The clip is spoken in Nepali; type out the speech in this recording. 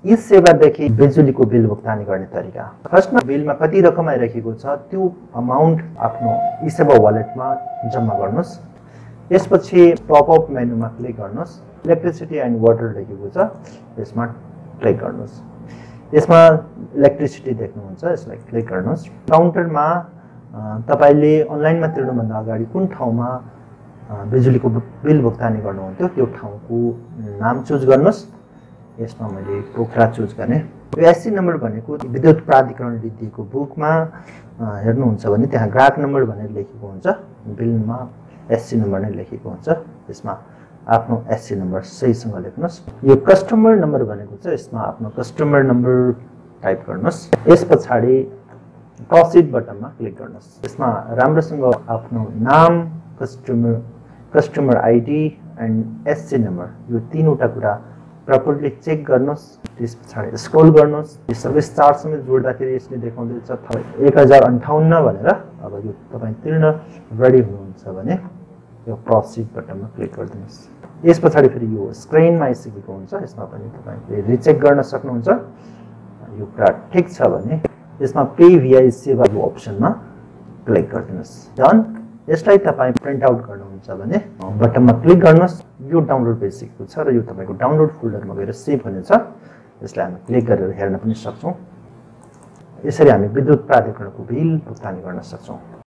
यी सेवादेखि बिजुलीको बिल भुक्तानी गर्ने तरिका। फर्स्टमा बिलमा कति रकम आइरहेको छ त्यो अमाउन्ट आफ्नो ई सेवा वालेटमा जम्मा गर्नुहोस्। त्यसपछि टपअप मेनुमा क्लिक गर्नुहोस्। इलेक्ट्रिसिटी एन्ड वाटर लेखेको छ, यसमा क्लिक गर्नुहोस्। यसमा इलेक्ट्रिसिटी देख्नुहुन्छ, यसलाई क्लिक गर्नुहोस्। काउन्टरमा तपाईले अनलाइनमा तिर्नुभन्दा अगाडि कुन ठाउँमा बिजुलीको बिल भुक्तानी गर्नुहुन्थ्यो त्यो ठाउँको नाम चुज गर्नुहोस्। यसमा मैले पोखरा चुज गरेँ। यो एससी नम्बर भनेको विद्युत प्राधिकरणले दिएको बुकमा हेर्नुहुन्छ भने त्यहाँ ग्राहक नम्बर भनेर लेखेको हुन्छ, बिलमा एससी नम्बर नै लेखेको हुन्छ। यसमा आफ्नो एससी नम्बर सहीसँग लेख्नुहोस्। यो कस्टमर नम्बर भनेको छ, यसमा आफ्नो कस्टमर नम्बर टाइप गर्नुहोस्। यस पछाडि प्रोसिड बटनमा क्लिक गर्नुहोस्। यसमा राम्रोसँग आफ्नो नाम, customer ID and SC number यो तीनवटा कुरा प्रपरली चेक गर्नुहोस्। त्यस पछाडि स्क्रोल गर्नुहोस्। यो सबै स्टारसँग जोड्दाखेरि यसले देखाउँदैछ 1058 भनेर। अब यो तपाईँ तिर्न रेडी हुनुहुन्छ भने यो प्रोसिड बटनमा क्लिक गरिदिनुहोस्। यस पछाडि फेरि यो स्क्रिनमा आइसकेको हुन्छ, यसमा पनि तपाईँले रिचेक गर्न सक्नुहुन्छ। यो कुरा ठिक छ भने यसमा पे भिया सेवा यो अप्सनमा क्लिक गरिदिनुहोस्। डन। यसलाई तपाईँ प्रिन्ट आउट गर्नुहुन्छ भने बटनमा क्लिक गर्नुहोस्। यो डाउनलोड भइसकेको छ र यो तपाईँको डाउनलोड फोल्डरमा गएर सेभ हुनेछ। यसलाई हामी क्लिक गरेर हेर्न पनि सक्छौँ। यसरी हामी विद्युत प्राधिकरणको बिल भुक्तानी गर्न सक्छौँ।